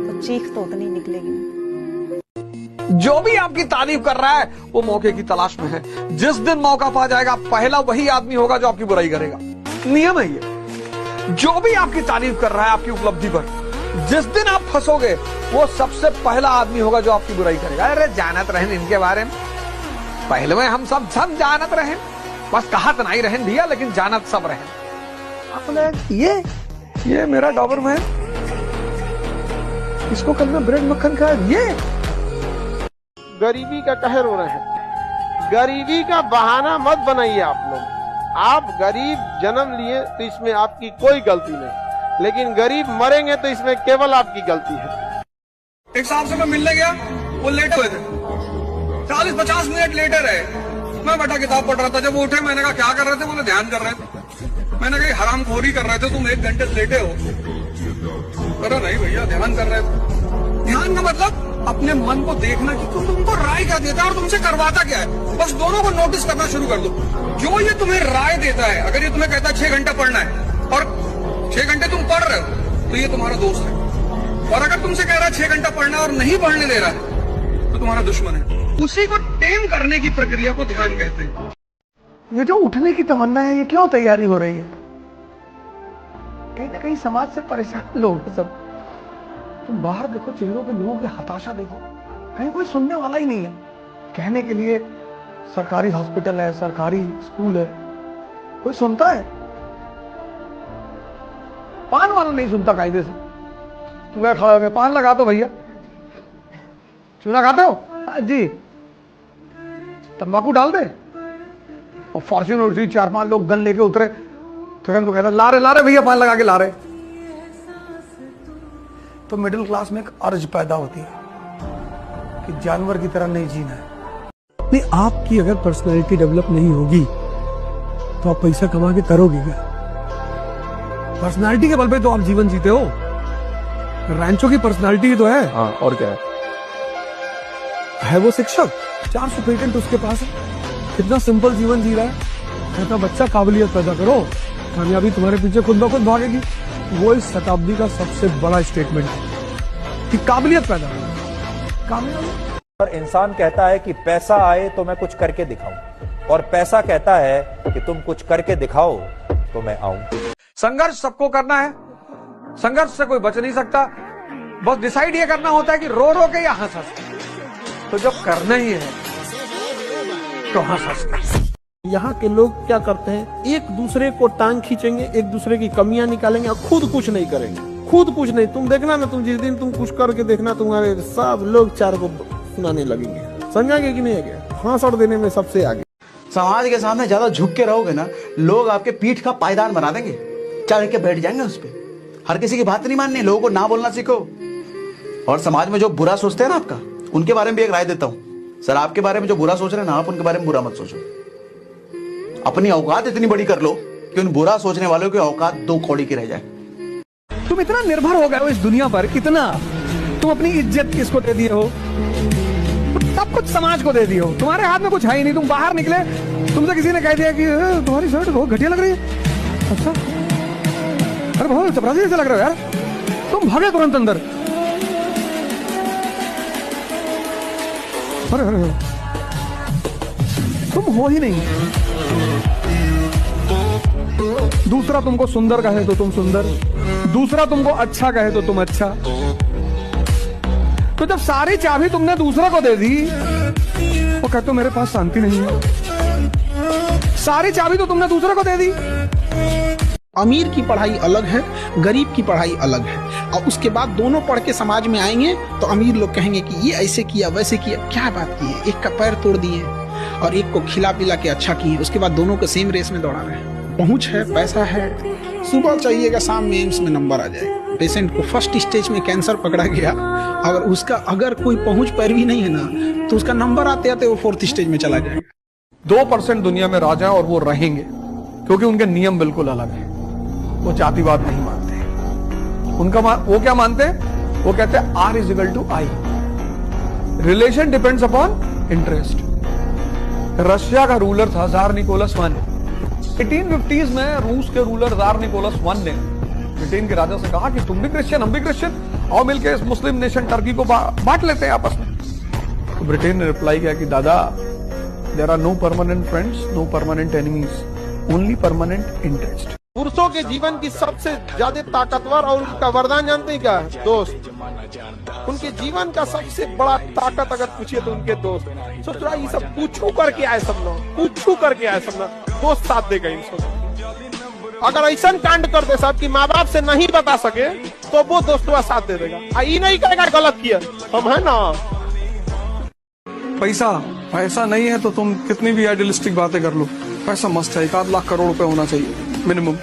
तो चीख तो उतनी निकलेगी। जो भी आपकी तारीफ कर रहा है वो मौके की तलाश में है। जिस दिन मौका पा जाएगा पहला वही आदमी होगा जो आपकी बुराई करेगा। नियम है ये। जो भी आपकी तारीफ कर रहा है आपकी उपलब्धि पर, जिस दिन आप फंसोगे वो सबसे पहला आदमी होगा जो आपकी बुराई करेगा। अरे जानत रहें इनके बारे में, पहले में हम सब जानत रहें, बस कहत नहीं रहें दिया, लेकिन जानत सब रहें। अपने ये मेरा डॉबरमैन, इसको कल में ब्रेड मक्खन खाया। ये गरीबी का कहर हो रहे हैं। गरीबी का बहाना मत बनाइए आप लोग। आप गरीब जन्म लिए तो इसमें आपकी कोई गलती नहीं, लेकिन गरीब मरेंगे तो इसमें केवल आपकी गलती है। एक साहब से मैं मिलने गया, वो लेटे हुए थे, 40-50 मिनट लेटे रहे। मैं बैठा किताब पढ़ रहा था। जब वो उठे मैंने कहा क्या कर रहे थे? बोले ध्यान कर रहे थे। मैंने कहा हरामखोरी कर रहे थे, तुम 1 घंटे से लेटे हो। अरे नहीं भैया ध्यान कर रहे थे। ध्यान का मतलब अपने मन को देखना कि तुमको राय क्या देता है और तुमसे करवाता क्या है। बस दोनों को नोटिस करना शुरू कर दो। जो ये तुम्हें राय देता है, अगर ये तुम्हें कहता है 6 घंटा पढ़ना है और 6 घंटे तुम पढ़ रहे हो तो ये तुम्हारा दोस्त है। और अगर तुमसे कह रहा है 6 घंटा पढ़ना और नहीं पढ़ने दे रहा है तो तुम्हारा दुश्मन है। उसी को टेम करने की प्रक्रिया को ध्यान कहते हैं। ये जो उठने की तमन्ना है, ये क्यों तैयारी हो रही है? कहीं ना कहीं समाज से परेशान लोग सब। तुम बाहर देखो, चेहरों पे लोगों की हताशा देखो, कहीं कोई सुनने वाला ही नहीं है। कहने के लिए सरकारी हॉस्पिटल है, सरकारी स्कूल है, कोई सुनता है? पान वाला नहीं सुनता कायदे से। तुम क्या खाओगे? पान लगा दो भैया। चूना खाते हो? जी। तंबाकू डाल दे। और फॉर्च्यूनर उठी, 4-5 लोग गन लेके उतरे, तुरंत तो कहता ला रहे भैया पान लगा के ला रहे। तो मिडिल क्लास में एक अर्ज पैदा होती है कि जानवर की तरह नहीं जीना है। नहीं, आपकी अगर पर्सनालिटी डेवलप नहीं होगी तो आप पैसा कमा के करोगे क्या? पर्सनालिटी के बल पे तो आप जीवन जीते हो। रैंचो की पर्सनालिटी तो है। हाँ, और क्या है वो शिक्षक, 400 पेटेंट उसके पास है, कितना सिंपल जीवन जी रहा है। कहता बच्चा काबिलियत पैदा करो, कामयाबी तुम्हारे पीछे खुद ब खुद भागेगी। वो इस शताब्दी का सबसे बड़ा स्टेटमेंट है कि काबिलियत पैदा करो। कामयाबी। और इंसान कहता है कि पैसा आए तो मैं कुछ करके दिखाऊं, और पैसा कहता है कि तुम कुछ करके दिखाओ तो मैं आऊं। संघर्ष सबको करना है, संघर्ष से कोई बच नहीं सकता। बस डिसाइड ये करना होता है कि रो रो के या हंस हंस के। तो जब करना ही है तो हंस हंस के। यहाँ के लोग क्या करते हैं, एक दूसरे को टांग खींचेंगे, एक दूसरे की कमियां निकालेंगे और खुद कुछ नहीं करेंगे। खुद कुछ नहीं। तुम देखना ना, तुम जिस दिन तुम कुछ करके देखना, तुम्हारे सब लोग 4 को सुनाने लगेंगे। समझा कि नहीं है? फांस देने में सबसे आगे। समाज के सामने ज्यादा झुक के रहोगे ना, लोग आपके पीठ का पायदान बना देंगे, चढ़ के बैठ जाएंगे उस पर। हर किसी की बात नहीं माननी, लोगों को ना बोलना सीखो। और समाज में जो बुरा सोचते हैं ना आपका, उनके बारे में भी एक राय देता हूँ। सर आपके बारे में जो बुरा सोच रहे हैं ना, आप उनके बारे में बुरा मत सोचो। अपनी औकात इतनी बड़ी कर लो कि उन बुरा सोचने वालों की औकात 2 कौड़ी की रह जाए। तुम इतना निर्भर हो गए हो इस दुनिया पर, इतना तुम अपनी इज्जत किसको दे दिए हो? सब कुछ समाज को दे दिए हो। तुम्हारे हाथ में कुछ है ही नहीं। तुम बाहर निकले, तुमसे किसी ने कह दिया कि तुम्हारी शर्ट बहुत घटिया लग रही है। अच्छा, अरे बहुत चपरासी जैसे लग रहे हो यार। तुम भागे तुरंत अंदर। अरे तुम हो ही नहीं। दूसरा तुमको सुंदर कहे तो तुम सुंदर, दूसरा तुमको अच्छा कहे तो तुम अच्छा। तो जब सारी चाबी तुमने दूसरा को दे दी, वो कहते मेरे पास शांति नहीं है। सारी चाबी तो तुमने दूसरे को दे दी। अमीर की पढ़ाई अलग है, गरीब की पढ़ाई अलग है। और उसके बाद दोनों पढ़ के समाज में आएंगे तो अमीर लोग कहेंगे कि ये ऐसे किया वैसे किया। क्या बात की है? एक का पैर तोड़ दिए और एक को खिला पिला के अच्छा किए। उसके बाद दोनों को सेम रेस में दौड़ा रहे हैं। पहुंच है, पैसा है, सुबह चाहिएगा, शाम में एम्स में नंबर आ जाएगा। पेशेंट को फर्स्ट स्टेज में कैंसर पकड़ा गया, अगर कोई पहुंच पैरवी नहीं है ना, तो उसका नंबर आते आते वो 4th स्टेज में चला जाएगा। 2% दुनिया में राजा और वो रहेंगे, क्योंकि उनके नियम बिल्कुल अलग है। वो जातिवाद नहीं मानते। उनका वो क्या मानते हैं? वो कहते हैं R = I, relation depends upon interest. Russia का रूलर था ज़ार निकोलस I। 1850s में रूस के रूलर ज़ार निकोलस I ने ब्रिटेन के राजा से कहा कि तुम भी क्रिश्चियन, हम भी क्रिश्चियन, और मिलकर इस मुस्लिम नेशन टर्की को बांट लेते हैं आपस में। तो ब्रिटेन ने रिप्लाई किया कि दादा, there are no permanent friends, no permanent enemies, only permanent interest. पुरुषों के जीवन की सबसे ज्यादा ताकतवर और उनका वरदान जानते हैं क्या है? दोस्त। उनके जीवन का सबसे बड़ा ताकत अगर पूछिए तो उनके दोस्त। सोच रहा ये सब पूछू करके आए सब लोग, पूछू करके आए सब लोग, दोस्त साथ देगा इन सब। अगर ऐसा कांड कर दे साहब कि माँ बाप से नहीं बता सके तो वो दोस्तों साथ दे देगा। ये नहीं कहेगा गलत किया, हम है ना। पैसा नहीं है तो तुम कितनी भी आइडियलिस्टिक बातें कर लो, पैसा मस्त है, 1 लाख करोड़ रुपए होना चाहिए मिनिमम।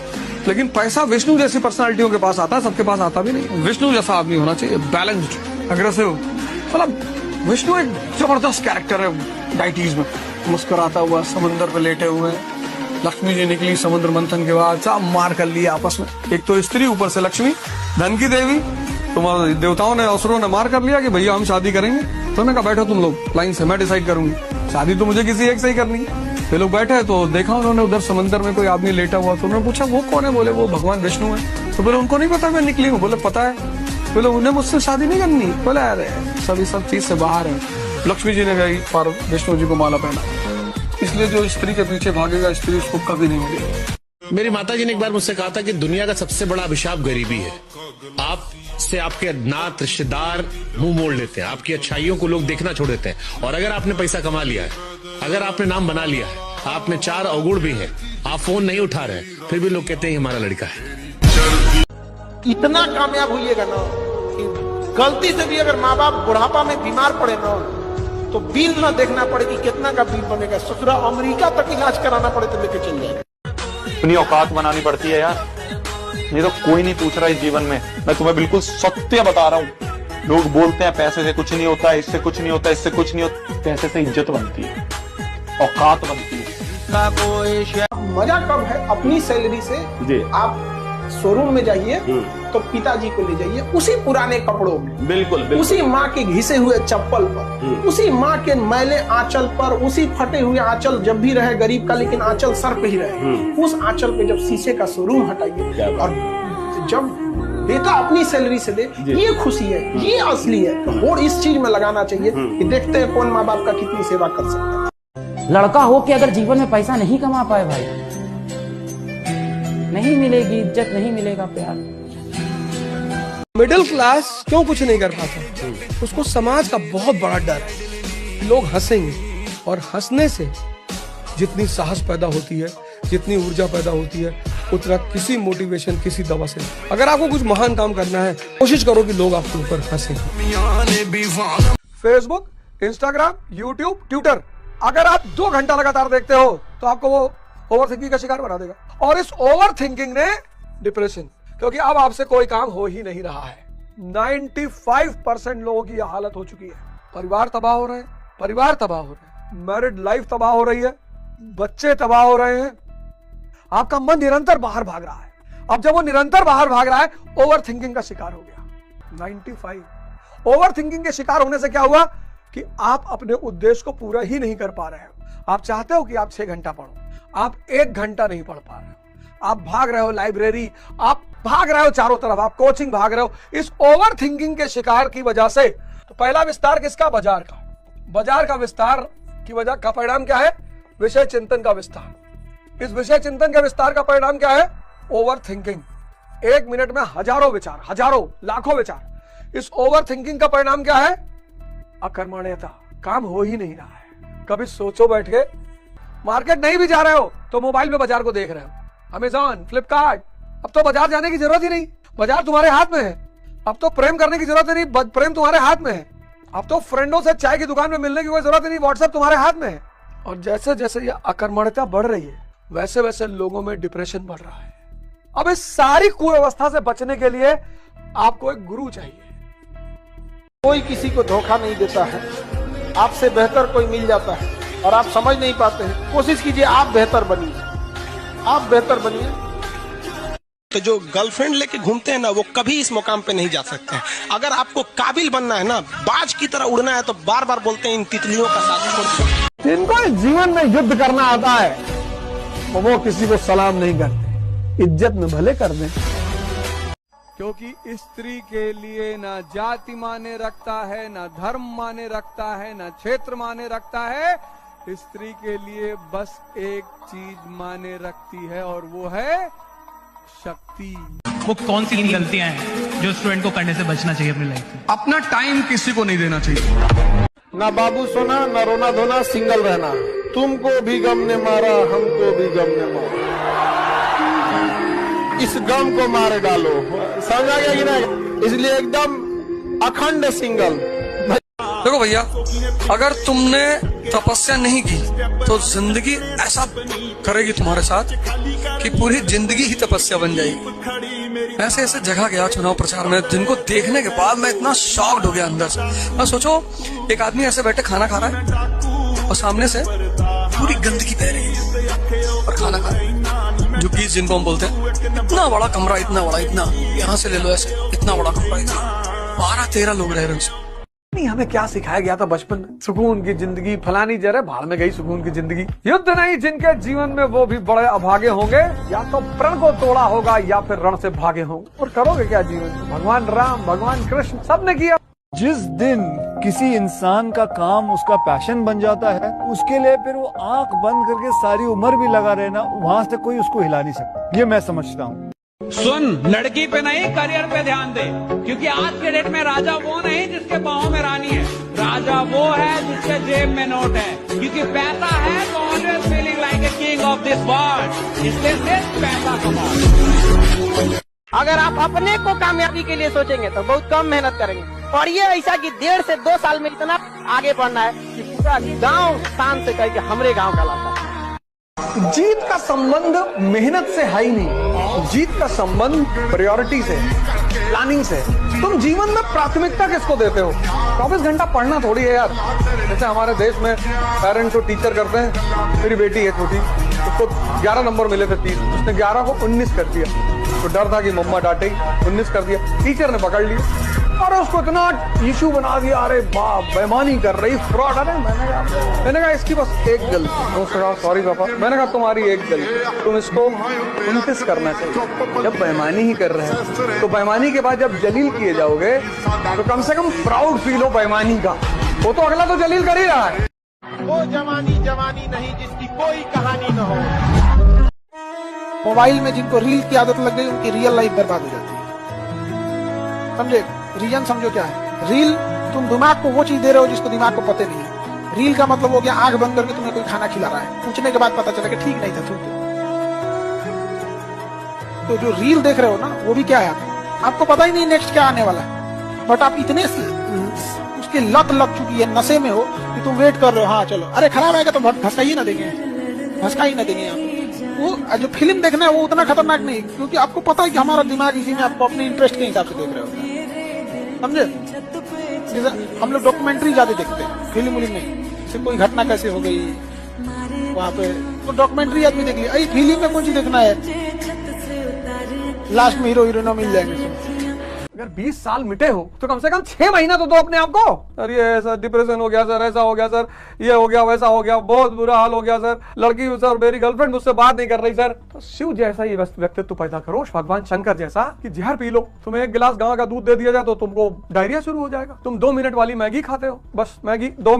लेकिन पैसा विष्णु जैसी पर्सनालिटियों के पास आता है, सबके पास आता भी नहीं। विष्णु जैसा आदमी होना चाहिए, बैलेंस्ड, अग्रेसिव। मतलब विष्णु एक जबरदस्त कैरेक्टर है डाइटीज में, मुस्कुराता हुआ समुद्र पे लेटे हुए। लक्ष्मी जी निकली समुद्र मंथन के बाद, सब मार कर लिया आपस में। एक तो स्त्री, ऊपर से लक्ष्मी, धन की देवी। तुम्हारे देवताओं ने, असुरों ने मार कर लिया कि भैया हम शादी करेंगे। तो उन्होंने कहा बैठो तुम लोग लाइन से, मैं डिसाइड करूंगी, शादी तो मुझे किसी एक से ही करनी है। ये लोग बैठे तो देखा उन्होंने उधर समंदर में कोई आदमी लेटा हुआ, तो उन्होंने पूछा वो कौन है? बोले वो भगवान विष्णु है। तो बोले उनको नहीं पता मैं निकली हूँ? बोले पता है। बोले उन्हें मुझसे शादी नहीं करनी? बोले अरे सभी सब चीज से बाहर है। लक्ष्मी जी ने गई पर विष्णु जी को माला पहना, इसलिए जो स्त्री के पीछे भागेगा स्त्री उसको कभी नहीं मिलेगी। मेरी माताजी ने एक बार मुझसे कहा था कि दुनिया का सबसे बड़ा अभिशाप गरीबी है। आप से आपके नात रिश्तेदार मुंह मोड़ लेते हैं, आपकी अच्छाइयों को लोग देखना छोड़ देते हैं। और अगर आपने पैसा कमा लिया है, अगर आपने नाम बना लिया है, आपने 4 अवगुण भी हैं, आप फोन नहीं उठा रहे, फिर भी लोग कहते हैं हमारा लड़का है। इतना कामयाब होइएगा ना कि गलती से भी अगर माँ बाप बुढ़ापा में बीमार पड़े ना तो बिल ना देखना पड़े कि कितना का बिल बनेगा। ससुरा अमेरिका तक इलाज कराना पड़े तो लेके चल जाएगा। अपनी औकात बनानी पड़ती है यार, ये तो कोई नहीं पूछ रहा इस जीवन में। मैं तुम्हें बिल्कुल सत्य बता रहा हूँ। लोग बोलते हैं पैसे से कुछ नहीं होता, इससे कुछ नहीं होता, इससे कुछ नहीं होता। पैसे से इज्जत बनती है, औकात बनती है। मजा कब है? अपनी सैलरी से जी आप शोरूम में जाइए तो पिताजी को ले जाइए उसी पुराने कपड़ों में, बिल्कुल उसी माँ के घिसे हुए चप्पल पर, उसी माँ के मैले आंचल पर, उसी फटे हुए आंचल जब भी रहे गरीब का, लेकिन आंचल सर पे ही रहे, उस आंचल पे जब शीशे का शोरूम हटाइए और जब बेटा अपनी सैलरी से दे, ये खुशी है, ये असली है। और इस चीज में लगाना चाहिए कि देखते हैं कौन माँ बाप का कितनी सेवा कर सकता है। लड़का हो के अगर जीवन में पैसा नहीं कमा पाए भाई, नहीं मिलेगी इज्जत, नहीं मिलेगा प्यार। मिडिल क्लास क्यों कुछ नहीं कर पाता? उसको समाज का बहुत बड़ा डर है, लोग हंसेंगे, और हंसने से जितनी साहस पैदा होती है, जितनी ऊर्जा पैदा होती है, उतना किसी मोटिवेशन, किसी दवा से। अगर आपको कुछ महान काम करना है, कोशिश करो कि लोग आपके ऊपर हंसें। फेसबुक, इंस्टाग्राम, यूट्यूब, ट्विटर, अगर आप 2 घंटा लगातार देखते हो तो आपको वो ओवर थिंकिंग का शिकार बना देगा। और इस ओवर थिंकिंग ने डिप्रेशन, क्योंकि अब आपसे कोई काम हो ही नहीं रहा है। 95% लोगों की यह हालत हो चुकी है। परिवार तबाह हो रहे हैं, परिवार तबाह हो रहे हैं, मैरिड लाइफ तबाह हो रही है, बच्चे तबाह हो रहे हैं, आपका मन निरंतर बाहर भाग रहा है। अब जब वो निरंतर बाहर भाग रहा है, ओवर थिंकिंग का शिकार हो गया। 95 ओवर थिंकिंग के शिकार होने से क्या हुआ कि आप अपने उद्देश्य को पूरा ही नहीं कर पा रहे हो। आप चाहते हो कि आप 6 घंटा पढ़ो, आप 1 घंटा नहीं पढ़ पा रहे हो। आप भाग रहे हो लाइब्रेरी, आप भाग रहे हो चारों तरफ, आप कोचिंग भाग रहे हो। इस ओवर थिंकिंग के शिकार की वजह से तो पहला विस्तार किसका? बाजार का। बाजार का विस्तार की वजह का परिणाम क्या है? विषय चिंतन का विस्तार। इस विषय चिंतन के विस्तार का परिणाम क्या है? Over thinking. 1 मिनट में हजारों विचार, हजारों लाखों विचार। इस ओवर थिंकिंग का परिणाम क्या है? अकर्मण्यता। काम हो ही नहीं रहा है। कभी सोचो बैठ के, मार्केट नहीं भी जा रहे हो तो मोबाइल में बाजार को देख रहे हो, अमेज़न, फ्लिपकार्ट। अब तो बाजार जाने की जरूरत ही नहीं, बाजार तुम्हारे हाथ में है। अब तो प्रेम करने की जरूरत नहीं, प्रेम तुम्हारे हाथ में है। अब तो फ्रेंडों से चाय की दुकान में मिलने की कोई जरूरत नहीं, व्हाट्सएप तुम्हारे हाथ में है। और जैसे जैसे ये अकर्मण्यता बढ़ रही है, वैसे वैसे लोगों में डिप्रेशन बढ़ रहा है। अब इस सारी कुअवस्था से बचने के लिए आपको एक गुरु चाहिए। कोई किसी को धोखा नहीं देता है, आपसे बेहतर कोई मिल जाता है और आप समझ नहीं पाते हैं। कोशिश कीजिए आप बेहतर बनिए, आप बेहतर बनिए। तो जो गर्लफ्रेंड लेके घूमते हैं ना, वो कभी इस मुकाम पे नहीं जा सकते हैं। अगर आपको काबिल बनना है ना, बाज की तरह उड़ना है, तो बार बार बोलते हैं इन तितलियों का साथ छोड़ दो। जिनको जीवन में युद्ध करना आता है वो किसी को सलाम नहीं करते, इज्जत में भले कर दें। क्योंकि स्त्री के लिए ना जाति माने रखता है, ना धर्म माने रखता है, ना क्षेत्र माने रखता है। स्त्री के लिए बस एक चीज माने रखती है और वो है शक्ति। वो कौन सी गलतियां हैं जो स्टूडेंट को करने से बचना चाहिए अपनी लाइफ में? अपना टाइम किसी को नहीं देना चाहिए। ना बाबू सोना, ना रोना धोना, सिंगल रहना। तुमको भी गम ने मारा, हमको भी गम ने मारा, इस गम को मार डालो। समझा गया कि नहीं? इसलिए एकदम अखंड सिंगल। देखो भैया, अगर तुमने तपस्या नहीं की तो जिंदगी ऐसा करेगी तुम्हारे साथ कि पूरी जिंदगी ही तपस्या बन जाएगी। ऐसे ऐसे जगह गया चुनाव प्रचार में, जिनको देखने के बाद मैं इतना शॉक्ड हो गया अंदर से। मैं सोचो, एक आदमी ऐसे बैठे खाना खा रहा है और सामने से पूरी गंदगी बह रही है और खाना खा रहा है। जो गीज जिनको हम बोलते हैं, इतना बड़ा कमरा, इतना बड़ा, इतना यहाँ से ले लो ऐसे, इतना बड़ा कमरा, 12-13 लोग रह रहे हैं। नहीं, हमें क्या सिखाया गया था बचपन में? सुकून की जिंदगी फलानी जगह भाड़ में गई सुकून की जिंदगी। युद्ध नहीं जिनके जीवन में वो भी बड़े अभागे होंगे, या तो प्रण को तोड़ा होगा या फिर रण से भागे होंगे। और करोगे क्या जीवन में? भगवान राम, भगवान कृष्ण सबने किया। जिस दिन किसी इंसान का काम उसका पैशन बन जाता है, उसके लिए फिर वो आंख बंद करके सारी उम्र भी लगा रहना, वहां से कोई उसको हिला नहीं सकता। ये मैं समझता हूँ। सुन, लड़की पे नहीं करियर पे ध्यान दे, क्योंकि आज के डेट में राजा वो नहीं जिसके पाँव में रानी है, राजा वो है जिसके जेब में नोट है। क्योंकि पैसा है तो always feeling like a king of this world. इसलिए सिर्फ पैसा कमाओ। अगर आप अपने को कामयाबी के लिए सोचेंगे तो बहुत कम मेहनत करेंगे। और ये ऐसा कि 1.5 से 2 साल में इतना आगे बढ़ना है कि पूरा गांव शान से कहे कि हमरे गांव का लाता है। जीत का संबंध मेहनत से है ही नहीं, जीत का संबंध प्रायोरिटी से, प्लानिंग से। तुम जीवन में प्राथमिकता किसको देते हो? 24 घंटा पढ़ना थोड़ी है यार। जैसे हमारे देश में पेरेंट्स को टीचर करते हैं, मेरी बेटी है छोटी, उसको 11 नंबर मिले थे 30, उसने 11 को 19 कर दिया। तो डर था कि मम्मा डांटेगी, 19 कर दिया, टीचर ने पकड़ लिया और उसको इतना इशू बना दिया। अरे बाप, बेईमानी कर रही, फ्रॉड। अरे मैंने कहा इसकी बस एक गलती। सॉरी पापा, मैंने कहा तुम्हारी एक गलती, तुम इसको 29 करना चाहिए। जब बेईमानी ही कर रहे हैं तो बेईमानी के बाद जब जलील किए जाओगे तो कम से कम प्राउड फील हो बेईमानी का। वो तो अगला तो जलील कर ही रहा है। वो जवानी जवानी नहीं जिसकी कोई कहानी न हो। मोबाइल में जिनको रील की आदत लग गई, उनकी रियल लाइफ बर्बाद हो जाती है। समझे? रीजन समझो क्या है? रील, तुम दिमाग को वो चीज दे रहे हो जिसको दिमाग को पता नहीं है। रील का मतलब हो गया आंख बंद करके तुम्हें कोई खाना खिला रहा है, पूछने के बाद पता चला कि ठीक नहीं था, थूक दो। तो जो रील देख रहे हो ना, वो भी क्या है? आपको पता ही नहीं नेक्स्ट क्या आने वाला है, बट आप इतने उसके लत लग चुकी है, नशे में हो कि तुम वेट कर रहे हो। हाँ चलो, अरे खराब आएगा तो धसका ही ना देंगे, धसका ही ना देंगे। वो जो फिल्म देखना है वो उतना खतरनाक नहीं, क्योंकि आपको पता है कि हमारा दिमाग इसी में आपको अपने इंटरेस्ट के हिसाब से देख रहे होते हैं। समझे? जैसे हम लोग डॉक्यूमेंट्री ज्यादा देखते हैं, फिल्म नहीं। जैसे कोई घटना कैसे हो गई वहां पे, तो डॉक्यूमेंट्री आदमी देख लिया। फिल्म में कौन सी देखना है? लास्ट में हीरो हीरोइन मिल जाएंगे। अगर 20 साल मिटे हो तो कम से कम 6 महीना तो दो अपने आप को। अरे ऐसा डिप्रेशन हो गया सर, ऐसा हो गया सर, ये हो गया, वैसा हो गया, बहुत बुरा हाल हो गया सर, लड़की सर, मेरी गर्लफ्रेंड मुझसे बात नहीं कर रही सर। तो शिव जैसा ये व्यक्तित्व पैदा करो, भगवान शंकर जैसा, कि जहर पी लो। तुम्हें 1 गिलास गांव का दूध दे दिया जाए तो तुमको डायरिया शुरू हो जाएगा। तुम 2 मिनट वाली मैगी खाते हो, बस मैगी 2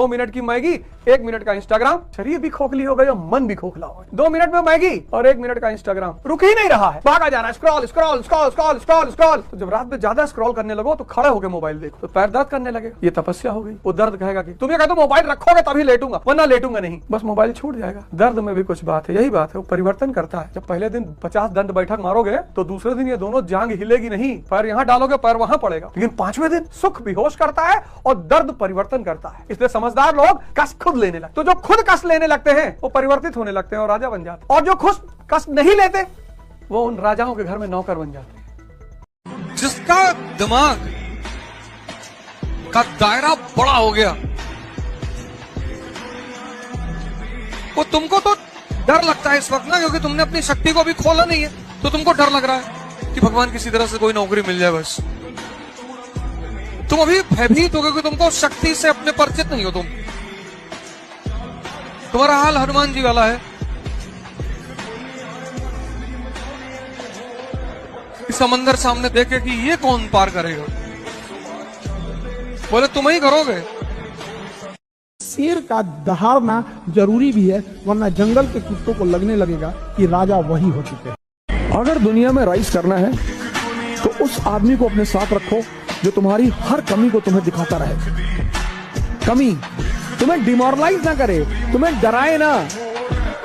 मिनट की मैगी, 1 मिनट का इंस्टाग्राम। शरीर भी खोखली हो गई और मन भी खोखला हो गया। 2 मिनट में मैगी और 1 मिनट का इंस्टाग्राम, रुक ही नहीं रहा है, भागा जा रहा है, scroll scroll scroll scroll scroll scroll. तो जब रात में ज्यादा स्क्रॉल करने लगो तो खड़े होकर मोबाइल देखो तो पैर दर्द करने लगे। ये तपस्या हो गई। वो दर्द कहेगा कि तुम ये कहते हो मोबाइल रखोगे तभी लेटूंगा, वरना लेटूंगा नहीं, बस मोबाइल छूट जाएगा। दर्द में भी कुछ बात है, यही बात है, वो परिवर्तन करता है। जब पहले दिन 50 दंड बैठक मारोगे तो दूसरे दिन ये दोनों जांग हिलेगी नहीं, पैर यहाँ डालोगे पैर वहां पड़ेगा। लेकिन 5वें दिन सुख बेहोश करता है और दर्द परिवर्तन करता है। इसलिए समझदार लोग कष्ट खुद लेने लगते। तो जो खुद कष्ट लेने लगते हैं वो परिवर्तित होने लगते हैं और राजा बन जाते हैं, और जो खुद कष्ट नहीं लेते वो उन राजाओं के घर में नौकर बन जाते हैं। जिसका दिमाग का दायरा बड़ा हो गया, वो तुमको तो डर लगता है इस वक्त ना, क्योंकि तुमने अपनी शक्ति को अभी खोला नहीं है, तो तुमको डर लग रहा है कि भगवान किसी तरह से कोई नौकरी मिल जाए। बस तुम अभी भयभीत हो, क्योंकि तुमको शक्ति से अपने परिचित नहीं हो। तुम्हारा हाल हनुमान जी वाला है। समंदर सामने देखे कि ये कौन पार करेगा, बोले तुम ही करोगे। शेर का दहाड़ना जरूरी भी है, वरना जंगल के कुत्तों को लगने लगेगा कि राजा वही हो चुके हैं। अगर दुनिया में राइज करना है तो उस आदमी को अपने साथ रखो जो तुम्हारी हर कमी को तुम्हें दिखाता रहे। कमी तुम्हें डिमोरलाइज ना करे, तुम्हें डराए ना,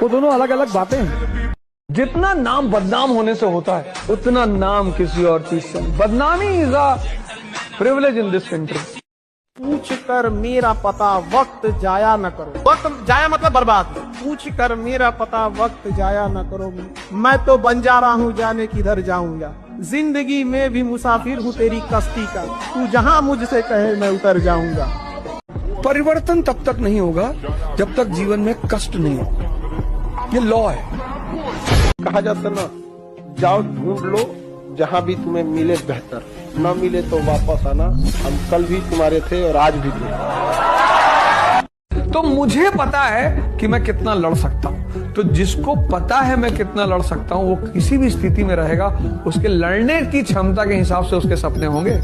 वो दोनों अलग अलग बातें हैं। जितना नाम बदनाम होने से होता है उतना नाम किसी और चीज से। बदनामी is a privilege in this country. पूछ कर मेरा पता वक्त जाया न करो। वक्त जाया मतलब बर्बाद। पूछ कर मेरा पता वक्त जाया न करो, मैं तो बन जा रहा हूँ जाने किधर जाऊंगा। जिंदगी में भी मुसाफिर हूँ तेरी कश्ती का, तू जहाँ मुझसे कहे मैं उतर जाऊंगा। परिवर्तन तब तक नहीं होगा जब तक जीवन में कष्ट नहीं होगा, ये लॉ है। कहा जाता ना, जाओ ढूंढ लो जहाँ भी तुम्हें मिले बेहतर, न मिले तो वापस आना। हम कल भी तुम्हारे थे और आज भी थे। तो मुझे पता है कि मैं कितना लड़ सकता हूँ, तो जिसको पता है मैं कितना लड़ सकता हूँ वो किसी भी स्थिति में रहेगा, उसके लड़ने की क्षमता के हिसाब से उसके सपने होंगे।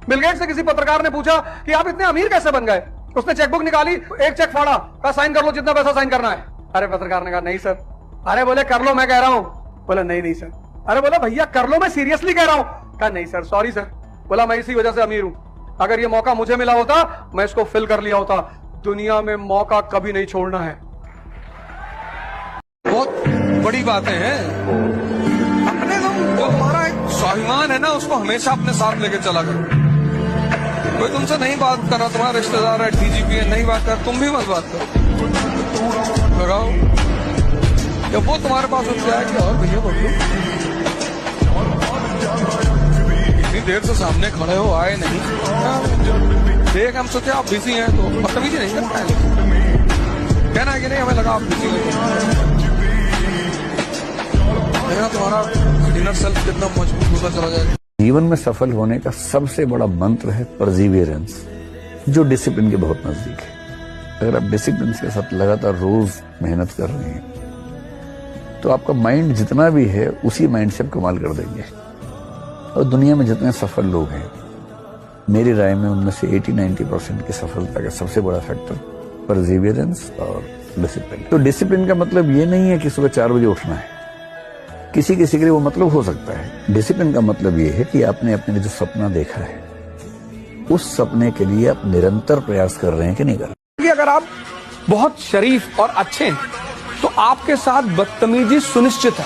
बिल गेट्स से किसी पत्रकार ने पूछा कि आप इतने अमीर कैसे बन गए? उसने चेकबुक निकाली, एक चेक फाड़ा, कहा साइन कर लो जितना पैसा साइन करना है। अरे पत्रकार ने कहा नहीं सर। अरे बोले कर लो मैं कह रहा हूँ। बोला नहीं सर। अरे बोला भैया कर लो मैं सीरियसली कह रहा हूँ। कहा नहीं सर, सॉरी सर। बोला मैं इसी वजह से अमीर हूँ, अगर ये मौका मुझे मिला होता मैं इसको फिल कर लिया होता। दुनिया में मौका कभी नहीं छोड़ना है। बहुत बड़ी बातें हैं। अपने जो हमारा एक स्वाभिमान है ना, उसको हमेशा अपने साथ लेके चला करो। कोई तुमसे नहीं बात कर रहा, तुम्हारा रिश्तेदार है, डीजीपी है, नहीं बात कर, तुम भी मत बात करो। लगाओ जब वो तुम्हारे पास उठ जाएगी और भैया बोलो इतनी देर से सामने खड़े हो, आए नहीं, देख हम सोचे आप बिजी हैं तो बदतमीजी नहीं करना है, कहना है कि नहीं हमें लगा आप बिजी हैं, तुम्हारा इनर सेल्फ कितना मजबूत होता चला जाएगा। जीवन में सफल होने का सबसे बड़ा मंत्र है परसिवियरेंस, जो डिसिप्लिन के बहुत नजदीक है। अगर आप डिसिप्लिन के साथ लगातार रोज मेहनत कर रहे हैं तो आपका माइंड जितना भी है उसी माइंड से आप कमाल कर देंगे। और दुनिया में जितने सफल लोग हैं, मेरी राय में उनमें से 80-90% की सफलता का सबसे बड़ा फैक्टर परसिवियरेंस और डिसिप्लिन। तो डिसिप्लिन का मतलब ये नहीं है कि सुबह 4 बजे उठना है, किसी किसी के लिए वो मतलब हो सकता है। डिसिप्लिन का मतलब ये है कि आपने अपने जो सपना देखा है उस सपने के लिए आप निरंतर प्रयास कर रहे हैं कि नहीं कर रहे। अगर आप बहुत शरीफ और अच्छे हैं तो आपके साथ बदतमीजी सुनिश्चित है।